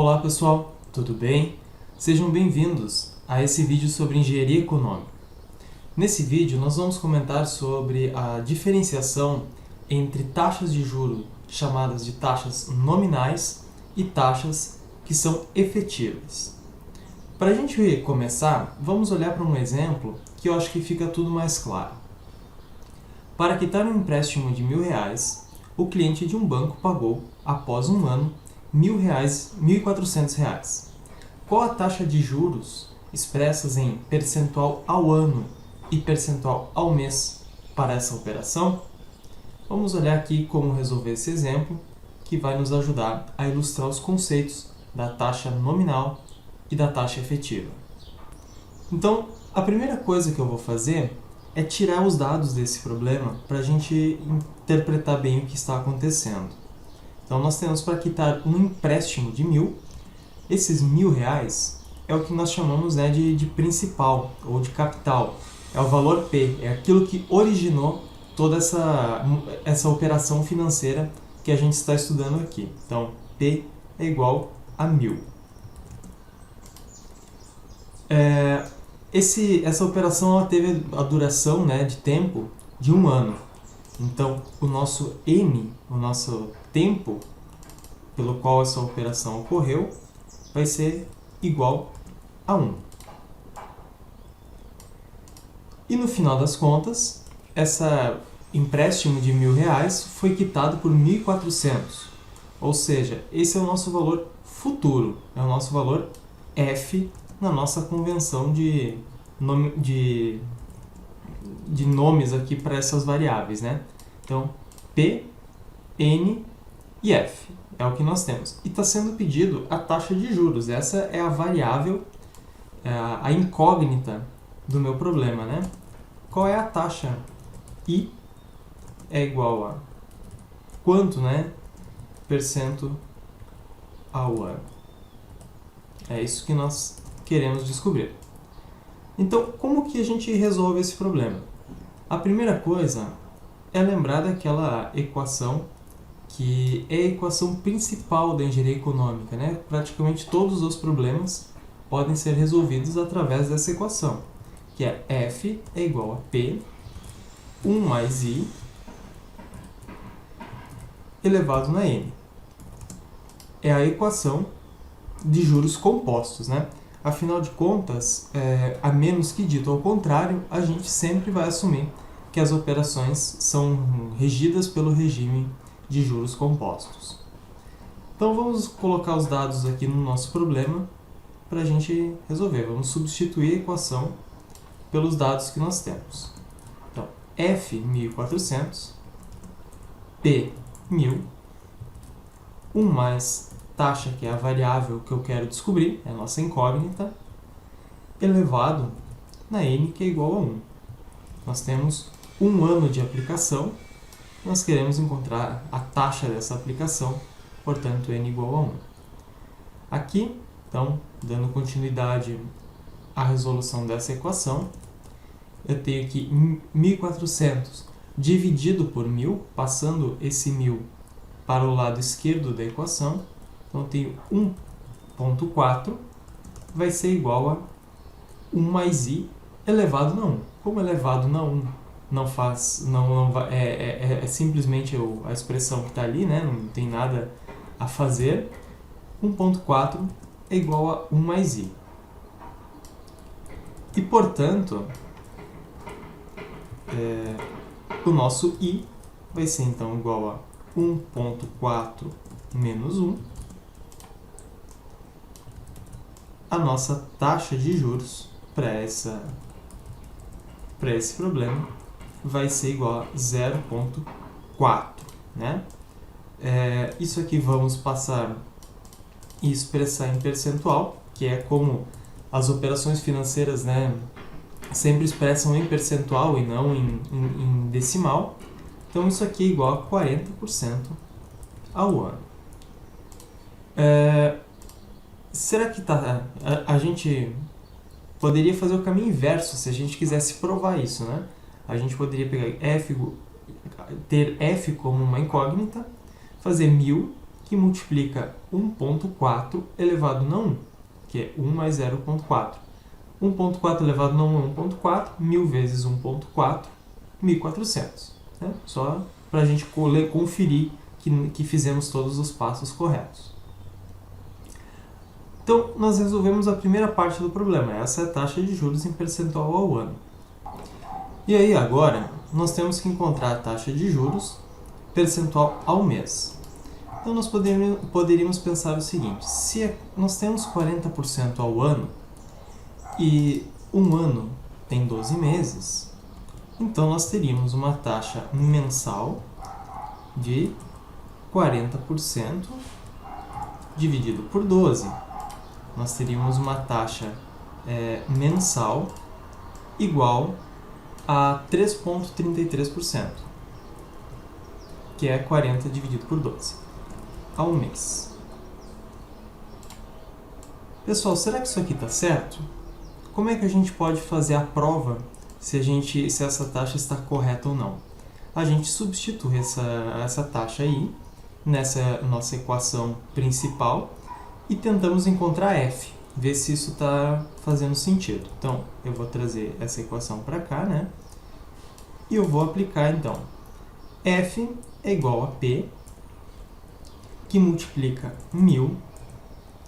Olá pessoal, tudo bem? Sejam bem-vindos a esse vídeo sobre engenharia econômica. Nesse vídeo nós vamos comentar sobre a diferenciação entre taxas de juros chamadas de taxas nominais e taxas que são efetivas. Para a gente começar, vamos olhar para um exemplo que eu acho que fica tudo mais claro. Para quitar um empréstimo de R$1.000, o cliente de um banco pagou, após um ano, R$1.400. Qual a taxa de juros expressas em percentual ao ano e percentual ao mês para essa operação? Vamos olhar aqui como resolver esse exemplo, que vai nos ajudar a ilustrar os conceitos da taxa nominal e da taxa efetiva. Então, a primeira coisa que eu vou fazer é tirar os dados desse problema para a gente interpretar bem o que está acontecendo. Então, nós temos para quitar um empréstimo de 1.000, esses R$1.000 é o que nós chamamos de principal ou de capital, é o valor P, é aquilo que originou toda essa operação financeira que a gente está estudando aqui. Então, P é igual a 1.000. Essa operação ela teve a duração de tempo de um ano. Então, o nosso N, o nosso tempo pelo qual essa operação ocorreu, vai ser igual a 1. E no final das contas, esse empréstimo de R$1.000 foi quitado por 1.400. Ou seja, esse é o nosso valor futuro, é o nosso valor F na nossa convenção de nomes aqui para essas variáveis, né? Então, P, N e F é o que nós temos. E está sendo pedido a taxa de juros. Essa é a variável, a incógnita do meu problema, né? Qual é a taxa? I é igual a quanto, percento ao ano. É isso que nós queremos descobrir. Então, como que a gente resolve esse problema? A primeira coisa é lembrar daquela equação que é a equação principal da engenharia econômica, né? Praticamente todos os problemas podem ser resolvidos através dessa equação, que é F é igual a P, 1 mais I, elevado na N. É a equação de juros compostos, né? Afinal de contas, a menos que dito ao contrário, a gente sempre vai assumir que as operações são regidas pelo regime de juros compostos. Então vamos colocar os dados aqui no nosso problema para a gente resolver. Vamos substituir a equação pelos dados que nós temos. Então, F 1.400, P 1.000, 1 mais taxa, que é a variável que eu quero descobrir, é a nossa incógnita, elevado na N, que é igual a 1. Nós temos um ano de aplicação, nós queremos encontrar a taxa dessa aplicação, portanto, N igual a 1. Aqui, então, dando continuidade à resolução dessa equação, eu tenho aqui 1.400 dividido por 1.000, passando esse 1.000 para o lado esquerdo da equação. Então, eu tenho 1.4, vai ser igual a 1 mais I elevado na 1. Como elevado na 1 é simplesmente a expressão que está ali, né? Não tem nada a fazer, 1.4 é igual a 1 mais I. E, portanto, o nosso I vai ser, então, igual a 1.4 menos 1. A nossa taxa de juros para esse problema vai ser igual a 0.4, né? Isso aqui vamos passar e expressar em percentual, que é como as operações financeiras, sempre expressam em percentual e não em decimal. Então, isso aqui é igual a 40% ao ano. Será que a gente poderia fazer o caminho inverso se a gente quisesse provar isso, né? A gente poderia pegar ter F como uma incógnita, fazer 1.000, que multiplica 1.4 elevado na 1, que é 1 mais 0.4. 1.4 elevado na 1 é 1.4, 1000 vezes 1.4, 1400. Né? Só para a gente conferir que fizemos todos os passos corretos. Então, nós resolvemos a primeira parte do problema. Essa é a taxa de juros em percentual ao ano. E aí, agora, nós temos que encontrar a taxa de juros percentual ao mês. Então, nós poderíamos pensar o seguinte: se nós temos 40% ao ano e um ano tem 12 meses, então nós teríamos uma taxa mensal de 40% dividido por 12. Nós teríamos uma taxa mensal igual a 3,33%, que é 40 dividido por 12, ao mês. Pessoal, será que isso aqui está certo? Como é que a gente pode fazer a prova se essa taxa está correta ou não? A gente substitui essa taxa aí nessa nossa equação principal e tentamos encontrar f, ver se isso está fazendo sentido. Então, eu vou trazer essa equação para cá, né? E eu vou aplicar, então, f é igual a p, que multiplica 1000,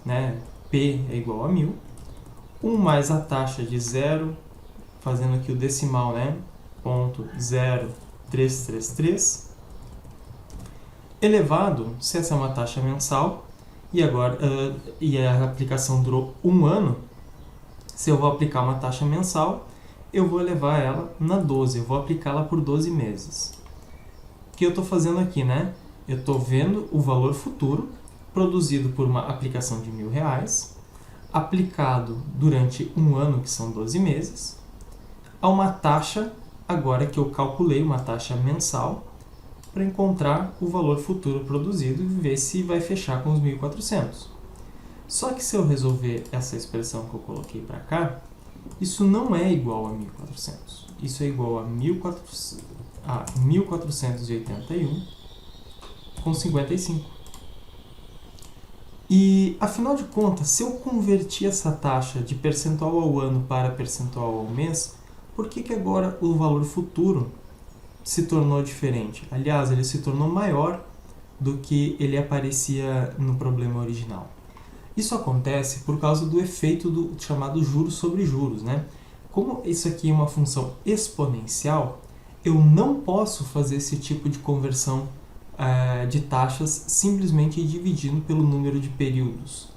né? P é igual a 1000, 1 mais a taxa de 0, fazendo aqui o decimal, né? 0.0333, elevado, se essa é uma taxa mensal, e a aplicação durou um ano, se eu vou aplicar uma taxa mensal, eu vou elevar ela na 12, eu vou aplicá-la por 12 meses. O que eu estou fazendo aqui, né? Eu estou vendo o valor futuro produzido por uma aplicação de R$1.000, aplicado durante um ano, que são 12 meses, a uma taxa, agora que eu calculei, uma taxa mensal, para encontrar o valor futuro produzido e ver se vai fechar com os 1.400. Só que se eu resolver essa expressão que eu coloquei para cá, isso não é igual a 1.400. Isso é igual a 1.481,55. E, afinal de contas, se eu convertir essa taxa de percentual ao ano para percentual ao mês, por que agora o valor futuro se tornou diferente? Aliás, ele se tornou maior do que ele aparecia no problema original. Isso acontece por causa do efeito do chamado juros sobre juros, né? Como isso aqui é uma função exponencial, eu não posso fazer esse tipo de conversão de taxas simplesmente dividindo pelo número de períodos.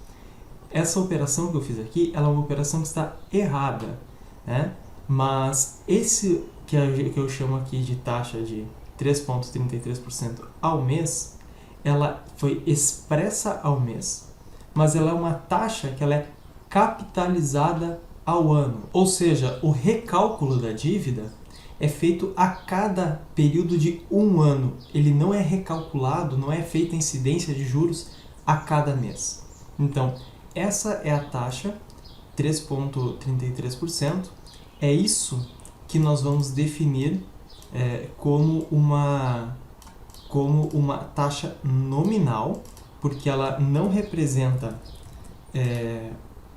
Essa operação que eu fiz aqui, ela é uma operação que está errada, né? Mas esse que eu chamo aqui de taxa de 3,33% ao mês, ela foi expressa ao mês, mas ela é uma taxa que ela é capitalizada ao ano. Ou seja, o recálculo da dívida é feito a cada período de um ano. Ele não é recalculado, não é feita incidência de juros a cada mês. Então, essa é a taxa, 3,33%. É isso que nós vamos definir como uma taxa nominal, porque ela não representa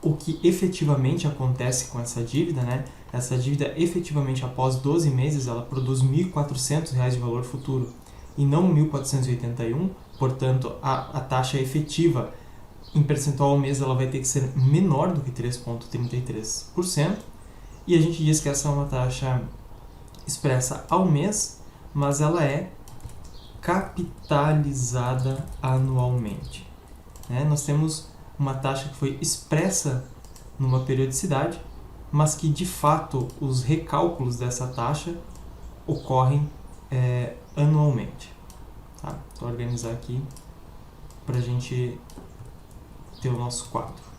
o que efetivamente acontece com essa dívida, né? Essa dívida, efetivamente, após 12 meses, ela produz R$1.400 de valor futuro e não 1.481, portanto, a taxa efetiva em percentual ao mês ela vai ter que ser menor do que 3,33%, e a gente diz que essa é uma taxa expressa ao mês, mas ela é capitalizada anualmente. Nós temos uma taxa que foi expressa numa periodicidade, mas que de fato os recálculos dessa taxa ocorrem anualmente. Tá? Vou organizar aqui para a gente ter o nosso quadro.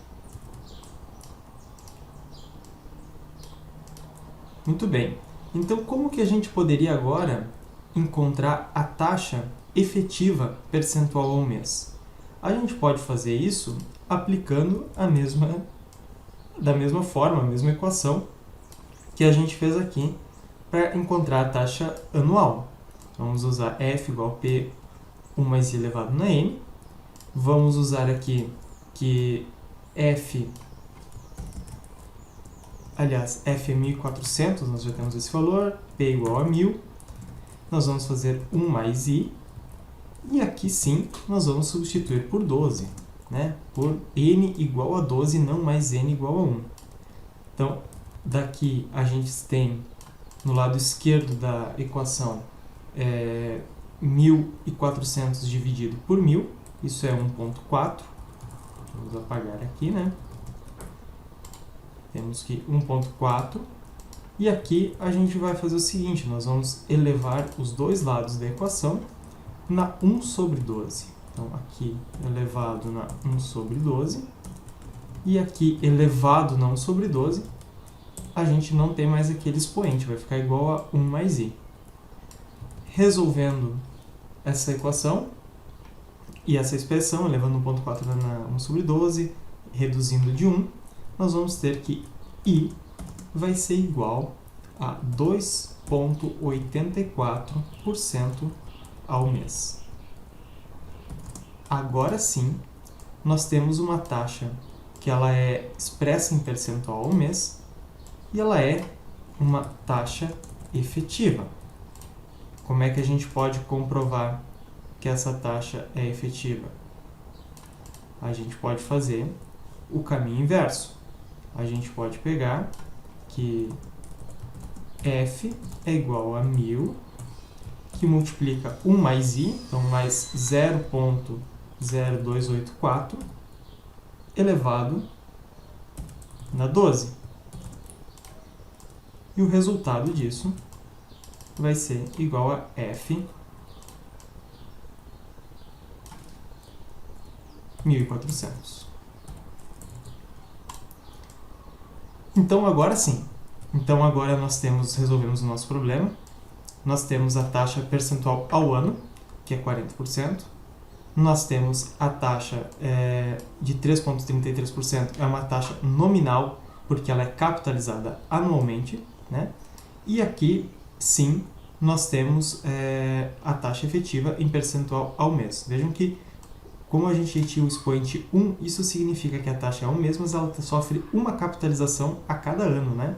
Muito bem. Então, como que a gente poderia agora encontrar a taxa efetiva percentual ao mês? A gente pode fazer isso aplicando da mesma forma, a mesma equação que a gente fez aqui para encontrar a taxa anual. Vamos usar f igual a p 1 mais i elevado na n. Vamos usar aqui que F é 1.400, nós já temos esse valor, P igual a 1.000. Nós vamos fazer 1 mais I, e aqui sim nós vamos substituir por 12, né? Por N igual a 12, não mais N igual a 1. Então, daqui a gente tem, no lado esquerdo da equação, 1.400 dividido por 1.000, isso é 1.4. Vamos apagar aqui, né? Temos que 1.4. E aqui a gente vai fazer o seguinte, nós vamos elevar os dois lados da equação na 1 sobre 12. Então, aqui elevado na 1 sobre 12. E aqui elevado na 1 sobre 12, a gente não tem mais aquele expoente, vai ficar igual a 1 mais i. Resolvendo essa equação e essa expressão, elevando 1.4 na 1 sobre 12, reduzindo de 1, nós vamos ter que i vai ser igual a 2,84% ao mês. Agora sim, nós temos uma taxa que ela é expressa em percentual ao mês e ela é uma taxa efetiva. Como é que a gente pode comprovar que essa taxa é efetiva? A gente pode fazer o caminho inverso. A gente pode pegar que F é igual a 1.000, que multiplica 1 mais I, então mais 0,0284, elevado na 12. E o resultado disso vai ser igual a F 1.400. Então agora sim. Então agora nós resolvemos o nosso problema. Nós temos a taxa percentual ao ano, que é 40%. Nós temos a taxa de 3,33%, é uma taxa nominal, porque ela é capitalizada anualmente, né? E aqui, sim, nós temos a taxa efetiva em percentual ao mês. Vejam que, como a gente tinha o expoente 1, isso significa que a taxa é ao mês, mas ela sofre uma capitalização a cada ano, né?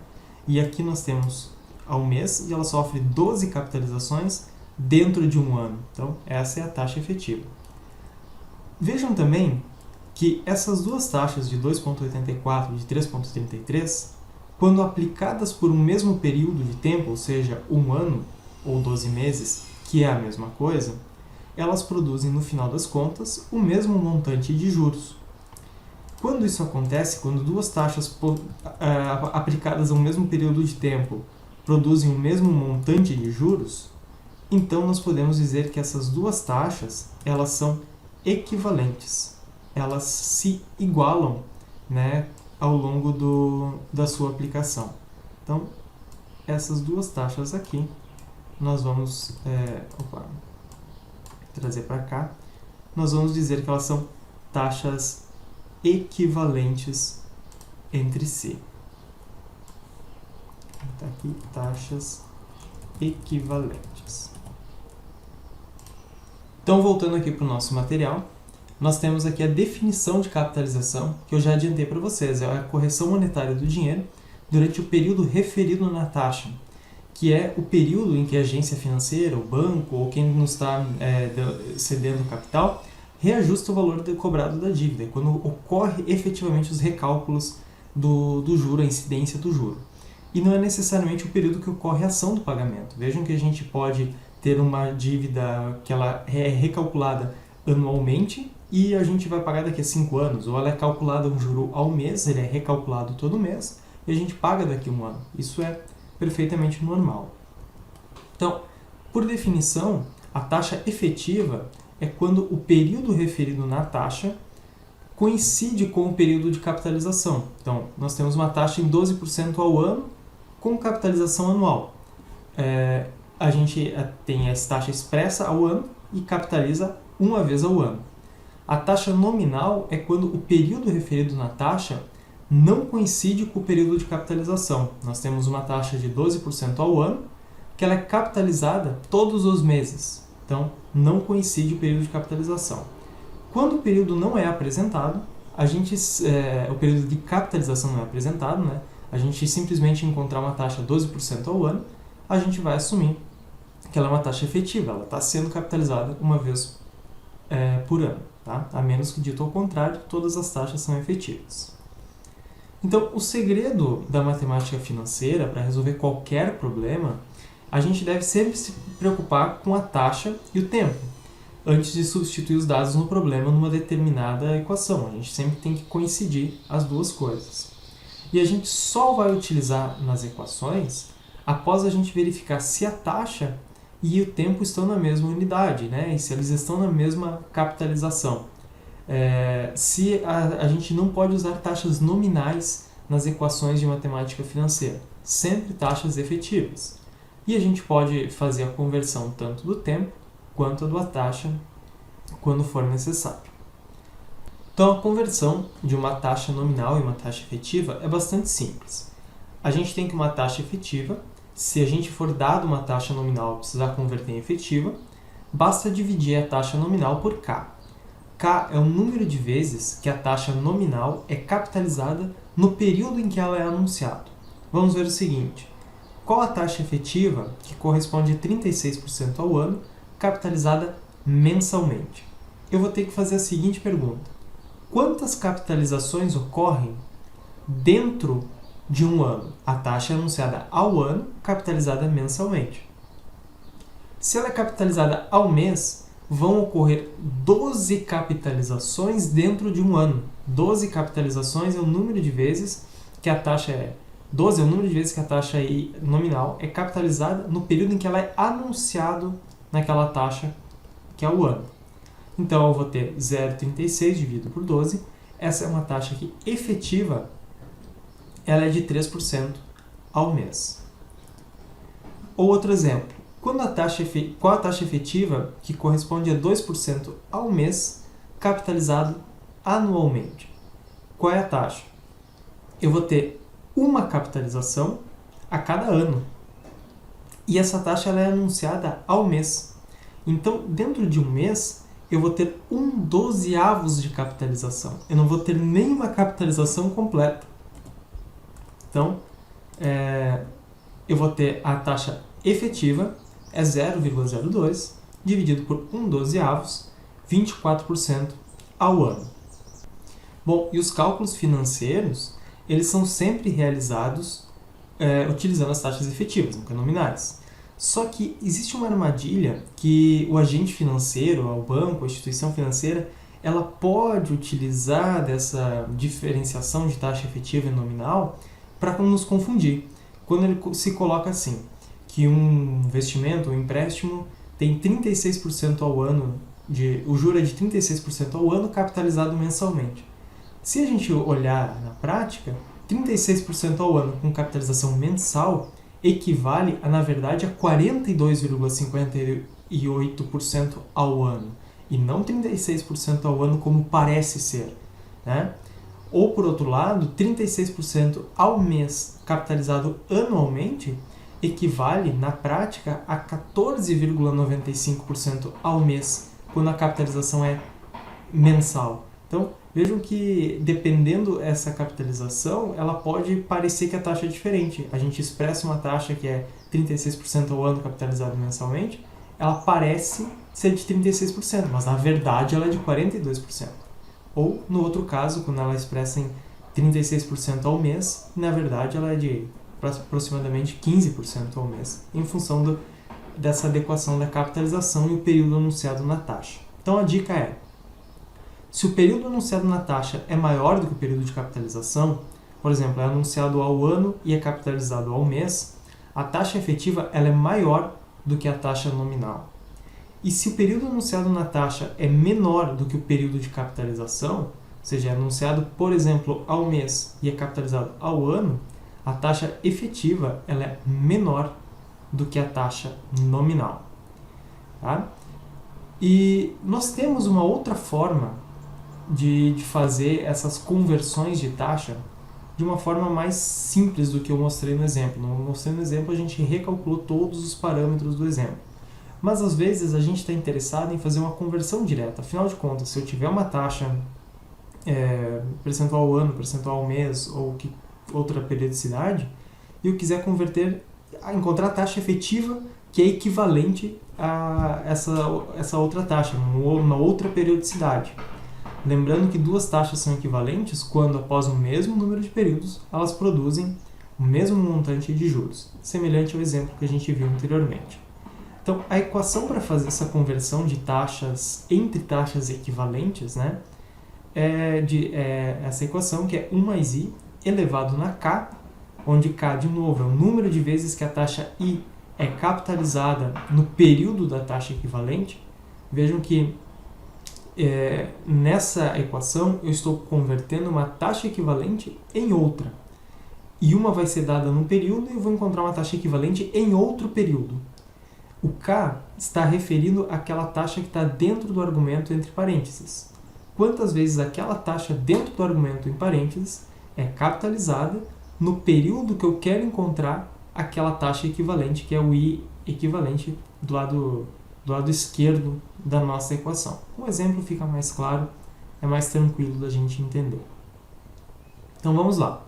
E aqui nós temos ao mês e ela sofre 12 capitalizações dentro de um ano. Então, essa é a taxa efetiva. Vejam também que essas duas taxas de 2,84 e de 3,33, quando aplicadas por um mesmo período de tempo, ou seja, um ano ou 12 meses, que é a mesma coisa, elas produzem, no final das contas, o mesmo montante de juros. Quando isso acontece, quando duas taxas aplicadas a um mesmo período de tempo produzem o mesmo montante de juros, então nós podemos dizer que essas duas taxas elas são equivalentes. Elas se igualam, né, ao longo da sua aplicação. Então, essas duas taxas aqui, nós vamos trazer para cá, nós vamos dizer que elas são taxas equivalentes entre si. Está aqui, taxas equivalentes. Então, voltando aqui para o nosso material, nós temos aqui a definição de capitalização, que eu já adiantei para vocês, é a correção monetária do dinheiro durante o período referido na taxa, que é o período em que a agência financeira, o banco ou quem nos está cedendo capital reajusta o valor cobrado da dívida, quando ocorre efetivamente os recálculos do juro, a incidência do juro. E não é necessariamente o período que ocorre a ação do pagamento. Vejam que a gente pode ter uma dívida que ela é recalculada anualmente e a gente vai pagar daqui a 5 anos, ou ela é calculada um juro ao mês, ele é recalculado todo mês e a gente paga daqui a um ano. Isso é perfeitamente normal. Então, por definição, a taxa efetiva é quando o período referido na taxa coincide com o período de capitalização. Então, nós temos uma taxa em 12% ao ano com capitalização anual. A gente tem essa taxa expressa ao ano e capitaliza uma vez ao ano. A taxa nominal é quando o período referido na taxa não coincide com o período de capitalização. Nós temos uma taxa de 12% ao ano, que ela é capitalizada todos os meses. Então, não coincide o período de capitalização. Quando o período não é apresentado, o período de capitalização não é apresentado, né? A gente simplesmente encontrar uma taxa de 12% ao ano, a gente vai assumir que ela é uma taxa efetiva, ela está sendo capitalizada uma vez por ano, tá? A menos que dito ao contrário, todas as taxas são efetivas. Então, o segredo da matemática financeira para resolver qualquer problema, a gente deve sempre se preocupar com a taxa e o tempo, antes de substituir os dados no problema numa determinada equação. A gente sempre tem que coincidir as duas coisas. E a gente só vai utilizar nas equações após a gente verificar se a taxa e o tempo estão na mesma unidade, né? E se eles estão na mesma capitalização. A gente não pode usar taxas nominais nas equações de matemática financeira, sempre taxas efetivas. E a gente pode fazer a conversão tanto do tempo quanto da taxa quando for necessário. Então, a conversão de uma taxa nominal e uma taxa efetiva é bastante simples. A gente tem que uma taxa efetiva, se a gente for dado uma taxa nominal e precisar converter em efetiva, basta dividir a taxa nominal por K. K é o número de vezes que a taxa nominal é capitalizada no período em que ela é anunciada. Vamos ver o seguinte: qual a taxa efetiva, que corresponde a 36% ao ano, capitalizada mensalmente? Eu vou ter que fazer a seguinte pergunta: quantas capitalizações ocorrem dentro de um ano? A taxa é anunciada ao ano, capitalizada mensalmente. Se ela é capitalizada ao mês, vão ocorrer 12 capitalizações dentro de um ano. 12 capitalizações é o número de vezes que a taxa 12 é o número de vezes que a taxa nominal é capitalizada no período em que ela é anunciado naquela taxa, que é o ano. Então, eu vou ter 0,36 dividido por 12. Essa é uma taxa que efetiva, ela é de 3% ao mês. Ou outro exemplo: qual a taxa efetiva que corresponde a 2% ao mês, capitalizado anualmente? Qual é a taxa? Eu vou ter uma capitalização a cada ano. E essa taxa ela é anunciada ao mês. Então, dentro de um mês, eu vou ter 1/12 de capitalização. Eu não vou ter nenhuma capitalização completa. Então, eu vou ter a taxa efetiva, é 0,02, dividido por 1/12, 24% ao ano. Bom, e os cálculos financeiros, eles são sempre realizados utilizando as taxas efetivas, nunca nominais. Só que existe uma armadilha que o agente financeiro, o banco, a instituição financeira, ela pode utilizar dessa diferenciação de taxa efetiva e nominal para nos confundir. Quando ele se coloca assim, que um investimento, um empréstimo, tem 36% ao ano, o juro é de 36% ao ano, capitalizado mensalmente. Se a gente olhar na prática, 36% ao ano com capitalização mensal equivale, na verdade, a 42,58% ao ano, e não 36% ao ano como parece ser, né? Ou, por outro lado, 36% ao mês capitalizado anualmente equivale, na prática, a 14,95% ao mês, quando a capitalização é mensal. Então, vejam que, dependendo dessa capitalização, ela pode parecer que a taxa é diferente. A gente expressa uma taxa que é 36% ao ano capitalizado mensalmente, ela parece ser de 36%, mas na verdade ela é de 42%. Ou, no outro caso, quando ela expressa em 36% ao mês, na verdade ela é de aproximadamente 15% ao mês, em função dessa adequação da capitalização e o período anunciado na taxa. Então a dica é: se o período anunciado na taxa é maior do que o período de capitalização, por exemplo, é anunciado ao ano e é capitalizado ao mês, a taxa efetiva ela é maior do que a taxa nominal. E se o período anunciado na taxa é menor do que o período de capitalização, ou seja, é anunciado, por exemplo, ao mês e é capitalizado ao ano, a taxa efetiva ela é menor do que a taxa nominal. Tá? E nós temos uma outra forma de fazer essas conversões de taxa de uma forma mais simples do que eu mostrei no exemplo. No mostrei no exemplo, a gente recalculou todos os parâmetros do exemplo. Mas às vezes a gente está interessado em fazer uma conversão direta. Afinal de contas, se eu tiver uma taxa percentual ano, percentual mês ou outra periodicidade, e eu quiser encontrar a taxa efetiva que é equivalente a essa outra taxa, numa outra periodicidade. Lembrando que duas taxas são equivalentes quando, após o mesmo número de períodos, elas produzem o mesmo montante de juros, semelhante ao exemplo que a gente viu anteriormente. Então, a equação para fazer essa conversão de taxas entre taxas equivalentes, né, essa equação que é 1 mais i elevado na k, onde k, de novo, é o número de vezes que a taxa i é capitalizada no período da taxa equivalente. Vejam que nessa equação eu estou convertendo uma taxa equivalente em outra. E uma vai ser dada num período e eu vou encontrar uma taxa equivalente em outro período. O k está referindo àquela taxa que está dentro do argumento entre parênteses. Quantas vezes aquela taxa dentro do argumento em parênteses é capitalizada no período que eu quero encontrar aquela taxa equivalente, que é o i equivalente do lado esquerdo da nossa equação. O exemplo fica mais claro, é mais tranquilo da gente entender. Então vamos lá.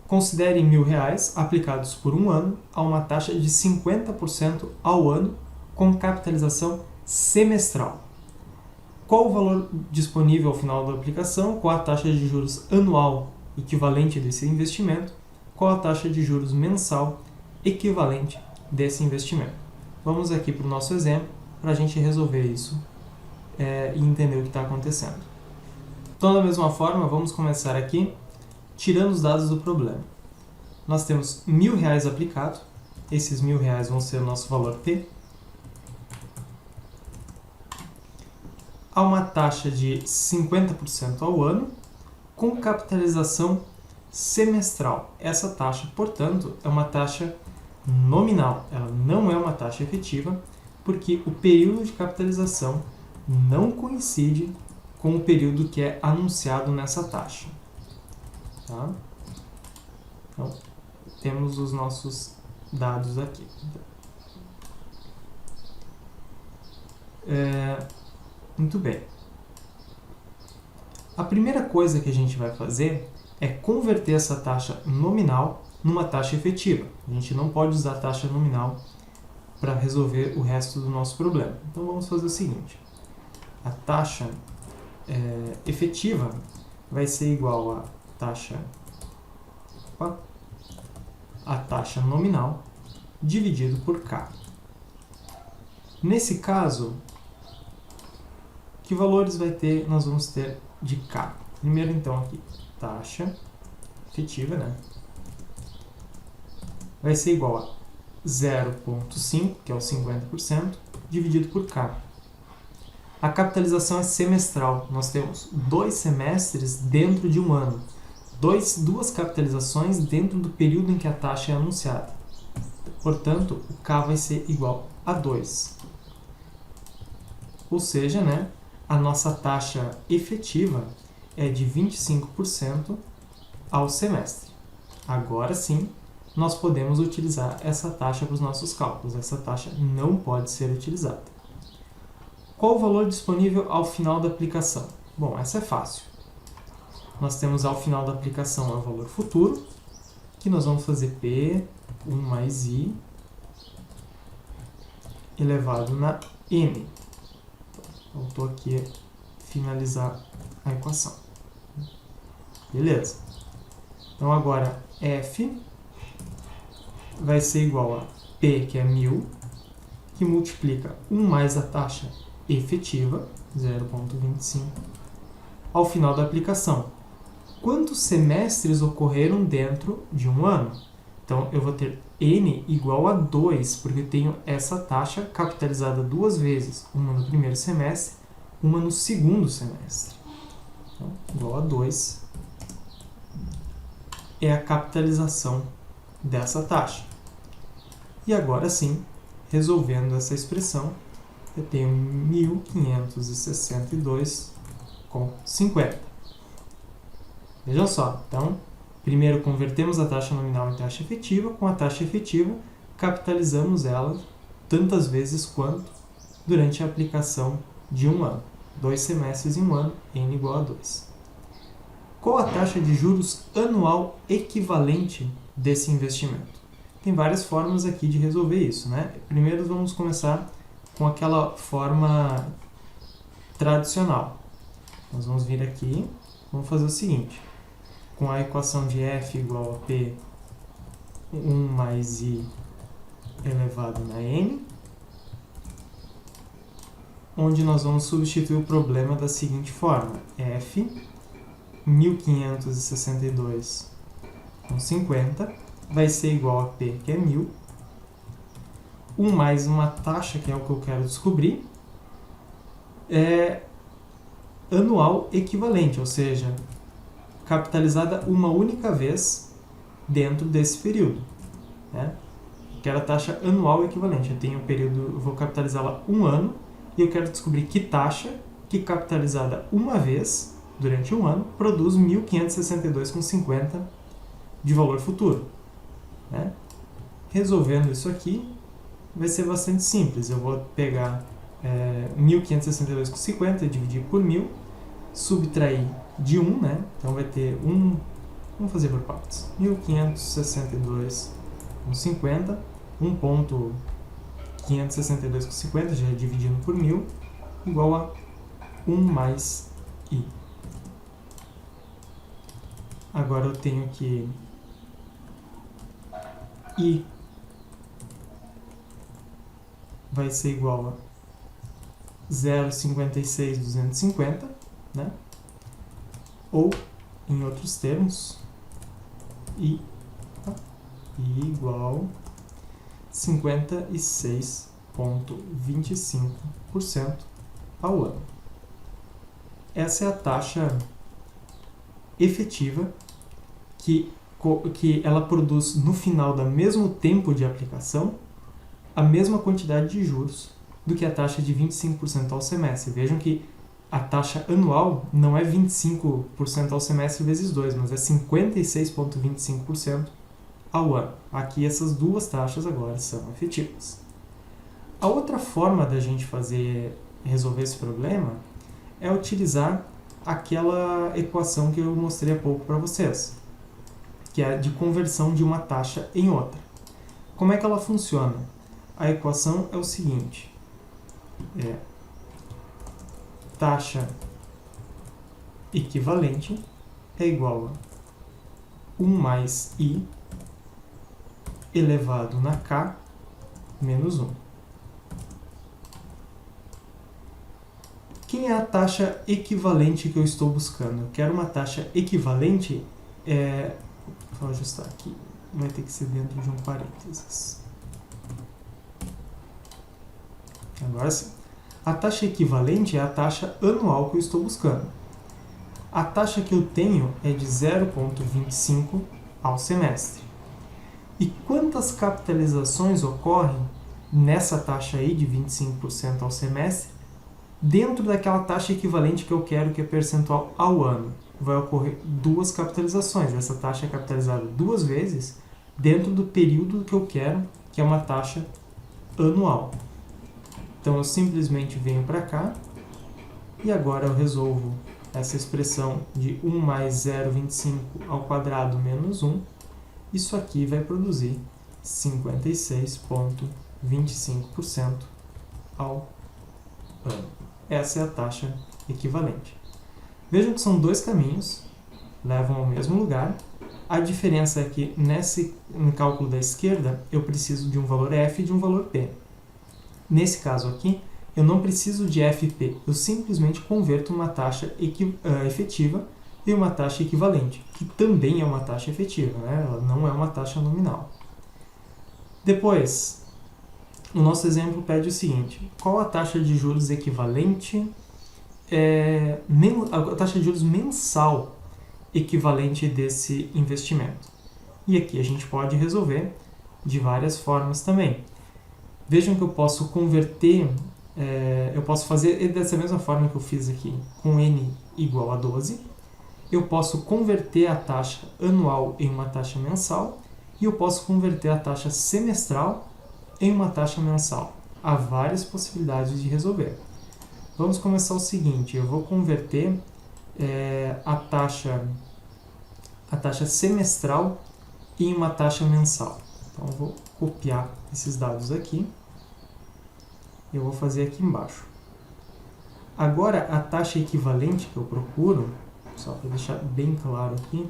Considere R$1.000 aplicados por um ano a uma taxa de 50% ao ano com capitalização semestral. Qual o valor disponível ao final da aplicação? Qual a taxa de juros anual equivalente desse investimento? Qual a taxa de juros mensal equivalente desse investimento? Vamos aqui para o nosso exemplo para a gente resolver isso e entender o que está acontecendo. Então, da mesma forma, vamos começar aqui tirando os dados do problema. Nós temos R$1.000 aplicado, esses R$1.000 vão ser o nosso valor P, a uma taxa de 50% ao ano, com capitalização semestral. Essa taxa, portanto, é uma taxa nominal, ela não é uma taxa efetiva, porque o período de capitalização não coincide com o período que é anunciado nessa taxa. Tá? Então, temos os nossos dados aqui. Muito bem. A primeira coisa que a gente vai fazer é converter essa taxa nominal numa taxa efetiva. A gente não pode usar a taxa nominal para resolver o resto do nosso problema. Então vamos fazer o seguinte. A taxa efetiva vai ser igual a taxa nominal dividido por k. Nesse caso, que valores nós vamos ter de k? Primeiro, então, aqui, taxa efetiva, né? Vai ser igual a 0,5, que é o 50%, dividido por k. A capitalização é semestral. Nós temos 2 semestres dentro de um ano. Duas capitalizações dentro do período em que a taxa é anunciada. Portanto, o k vai ser igual a 2. Ou seja, né, a nossa taxa efetiva é de 25% ao semestre. Agora sim, nós podemos utilizar essa taxa para os nossos cálculos. Essa taxa não pode ser utilizada. Qual o valor disponível ao final da aplicação? Bom, essa é fácil. Nós temos ao final da aplicação o valor futuro, que nós vamos fazer P, 1 mais I, elevado na N. Faltou aqui finalizar a equação. Beleza. Então agora F vai ser igual a P, que é 1.000, que multiplica 1 mais a taxa efetiva, 0,25, ao final da aplicação. Quantos semestres ocorreram dentro de um ano? Então, eu vou ter N igual a 2, porque eu tenho essa taxa capitalizada 2 vezes, uma no primeiro semestre, uma no segundo semestre. Então, igual a 2 é a capitalização dessa taxa. E agora sim, resolvendo essa expressão, eu tenho 1.562,50. Vejam só, então, primeiro convertemos a taxa nominal em taxa efetiva, com a taxa efetiva capitalizamos ela, tantas vezes quanto durante a aplicação de um ano. 2 semestres em um ano, n igual a 2. Qual a taxa de juros anual equivalente desse investimento? Tem várias formas aqui de resolver isso, né? Primeiro vamos começar com aquela forma tradicional. Nós vamos vir aqui, vamos fazer o seguinte. Com a equação de f igual a p 1 mais i elevado na n, onde nós vamos substituir o problema da seguinte forma. F 1562 com 50 vai ser igual a P, que é 1000, 1 mais uma taxa, que é o que eu quero descobrir, é anual equivalente, ou seja, capitalizada uma única vez dentro desse período, né? Quero a taxa anual equivalente. Eu tenho um período, eu vou capitalizá-la um ano, e eu quero descobrir que taxa, que capitalizada uma vez durante um ano, produz 1562,50 de valor futuro, né? Resolvendo isso aqui, vai ser bastante simples. Eu vou pegar 1562,50 e dividir por 1000, subtrair de 1, né? Então vai ter 1, vamos fazer por partes, 1562,50, 1.562,50, já dividindo por 1000, igual a 1 mais i. Agora eu tenho que i vai ser igual a 0,56250, né? Ou, em outros termos, i igual 56,25% ao ano. Essa é a taxa efetiva que ela produz no final do mesmo tempo de aplicação a mesma quantidade de juros do que a taxa de 25% ao semestre. Vejam que a taxa anual não é 25% ao semestre vezes 2, mas é 56,25% ao ano. Aqui essas duas taxas agora são efetivas. A outra forma da gente resolver esse problema é utilizar aquela equação que eu mostrei há pouco para vocês, que é de conversão de uma taxa em outra. Como é que ela funciona? A equação é o seguinte, taxa equivalente é igual a 1 mais i elevado na k menos 1. Quem é a taxa equivalente que eu estou buscando? Eu quero uma taxa equivalente, vou ajustar aqui, vai ter que ser dentro de um parênteses. Agora sim. A taxa equivalente é a taxa anual que eu estou buscando. A taxa que eu tenho é de 0,25 ao semestre. E quantas capitalizações ocorrem nessa taxa aí de 25% ao semestre dentro daquela taxa equivalente que eu quero, que é percentual ao ano? Vai ocorrer 2 capitalizações. Essa taxa é capitalizada 2 vezes dentro do período que eu quero, que é uma taxa anual. Então eu simplesmente venho para cá e agora eu resolvo essa expressão de 1 mais 0,25 ao quadrado menos 1. Isso aqui vai produzir 56,25% ao ano. Essa é a taxa equivalente. Vejam que são 2 caminhos, levam ao mesmo lugar. A diferença é que no cálculo da esquerda eu preciso de um valor f e de um valor p. Nesse caso aqui, eu não preciso de FP, eu simplesmente converto uma taxa efetiva em uma taxa equivalente, que também é uma taxa efetiva, né? Ela não é uma taxa nominal. Depois, o nosso exemplo pede o seguinte: qual a taxa de juros equivalente, a taxa de juros mensal equivalente desse investimento? E aqui a gente pode resolver de várias formas também. Vejam que eu posso converter, eu posso fazer dessa mesma forma que eu fiz aqui, com n igual a 12. Eu posso converter a taxa anual em uma taxa mensal e eu posso converter a taxa semestral em uma taxa mensal. há várias possibilidades de resolver. Vamos começar o seguinte, eu vou converter a taxa semestral em uma taxa mensal. Então, eu vou copiar esses dados aqui. Eu vou fazer aqui embaixo. Agora, a taxa equivalente que eu procuro, só para deixar bem claro aqui,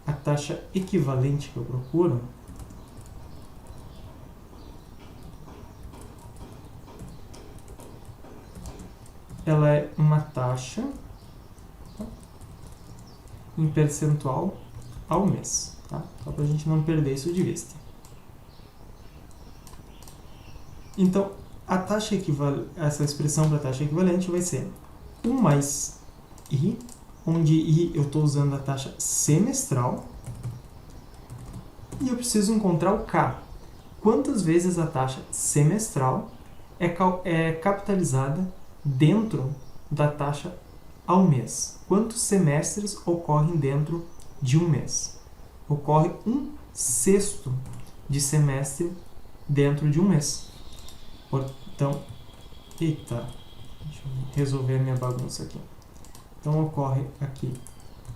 a taxa equivalente que eu procuro ela é uma taxa em percentual ao mês, tá? Só para a gente não perder isso de vista. Então, essa expressão para a taxa equivalente vai ser 1 mais I, onde I eu estou usando a taxa semestral, e eu preciso encontrar o K. Quantas vezes a taxa semestral é capitalizada dentro da taxa ao mês? Quantos semestres ocorrem dentro de um mês? Ocorre 1/6 de semestre dentro de um mês. Então, deixa eu resolver a minha bagunça aqui. Então, ocorre aqui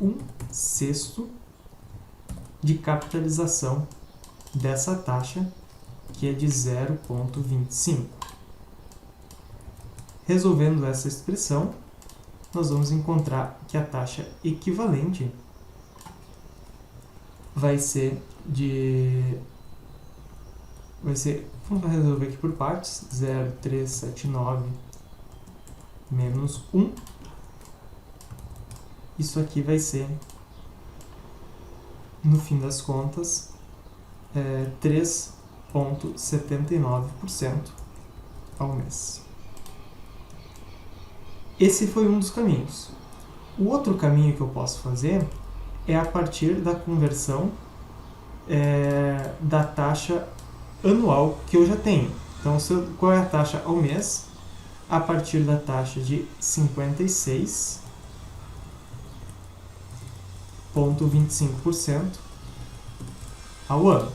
1/6 de capitalização dessa taxa, que é de 0,25. Resolvendo essa expressão, nós vamos encontrar que a taxa equivalente vai ser, vamos resolver aqui por partes, 0,379 menos 1. Isso aqui vai ser, no fim das contas, 3,79% ao mês. Esse foi um dos caminhos. O outro caminho que eu posso fazer é a partir da conversão da taxa anual que eu já tenho. Então, qual é a taxa ao mês? A partir da taxa de 56,25% ao ano.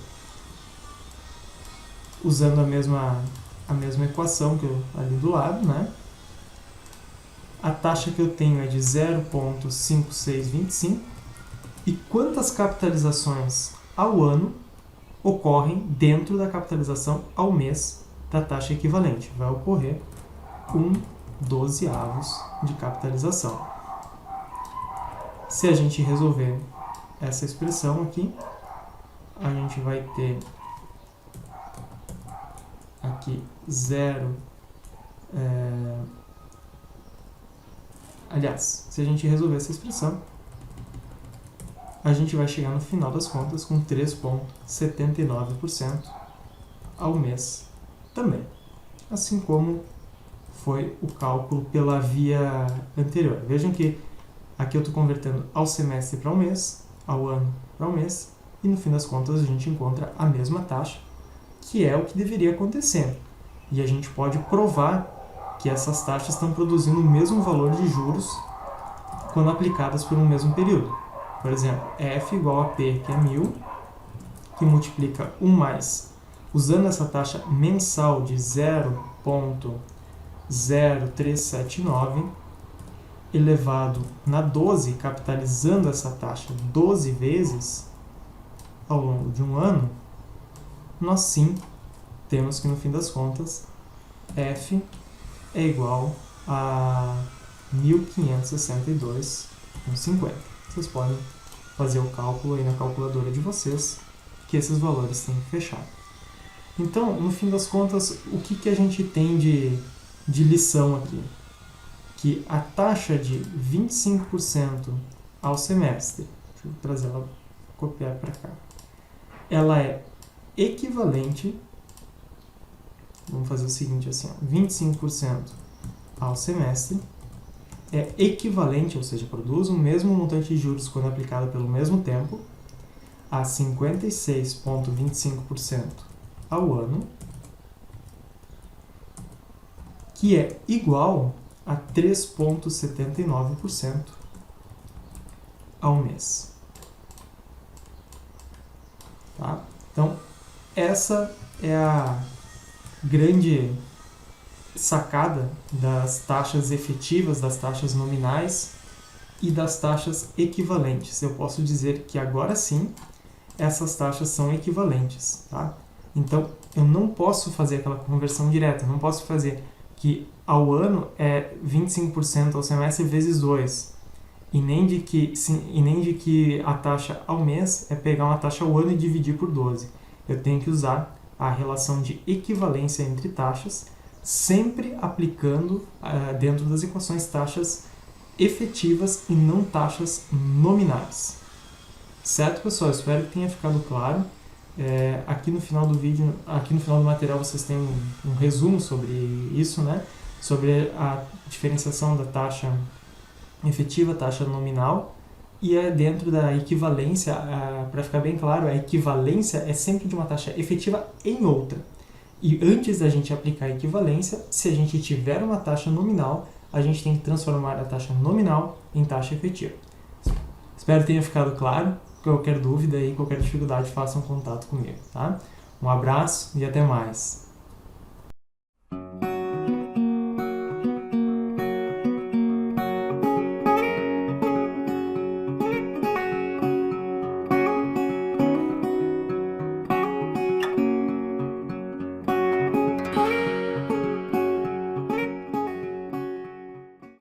Usando a mesma equação que ali do lado, né? A taxa que eu tenho é de 0,5625. E quantas capitalizações ao ano ocorrem dentro da capitalização ao mês da taxa equivalente? Vai ocorrer 1/12 de capitalização. Se a gente resolver essa expressão aqui, a gente vai ter aqui 0. Aliás, se a gente resolver essa expressão, a gente vai chegar no final das contas com 3,79% ao mês também. Assim como foi o cálculo pela via anterior. Vejam que aqui eu estou convertendo ao semestre para o mês, ao ano para o mês, e no fim das contas a gente encontra a mesma taxa, que é o que deveria acontecer. E a gente pode provar que essas taxas estão produzindo o mesmo valor de juros quando aplicadas por um mesmo período. Por exemplo, F igual a P, que é 1.000, que multiplica 1 mais, usando essa taxa mensal de 0,0379, elevado na 12, capitalizando essa taxa 12 vezes ao longo de um ano, nós sim temos que, no fim das contas, F é igual a 1.562,50. Vocês podem fazer o cálculo aí na calculadora de vocês, que esses valores têm que fechar. Então, no fim das contas, o que a gente tem de lição aqui? Que a taxa de 25% ao semestre, deixa eu trazer ela, copiar para cá, ela é equivalente, vamos fazer o seguinte assim, 25% ao semestre, é equivalente, ou seja, produz o mesmo montante de juros quando aplicado pelo mesmo tempo, a 56,25% ao ano, que é igual a 3,79% ao mês. Tá? Então, essa é a grande sacada das taxas efetivas, das taxas nominais e das taxas equivalentes. Eu posso dizer que agora sim essas taxas são equivalentes, tá? Então, eu não posso fazer aquela conversão direta, não posso fazer que ao ano é 25% ao semestre vezes 2, e nem de que a taxa ao mês é pegar uma taxa ao ano e dividir por 12. Eu tenho que usar a relação de equivalência entre taxas, sempre aplicando dentro das equações taxas efetivas e não taxas nominais. Certo, pessoal? Espero que tenha ficado claro. Aqui no final do vídeo, aqui no final do material, vocês têm um resumo sobre isso, né? Sobre a diferenciação da taxa efetiva, taxa nominal, e dentro da equivalência, para ficar bem claro, a equivalência é sempre de uma taxa efetiva em outra. E antes da gente aplicar a equivalência, se a gente tiver uma taxa nominal, a gente tem que transformar a taxa nominal em taxa efetiva. Espero que tenha ficado claro. Qualquer dúvida e qualquer dificuldade, façam contato comigo, tá? Um abraço e até mais.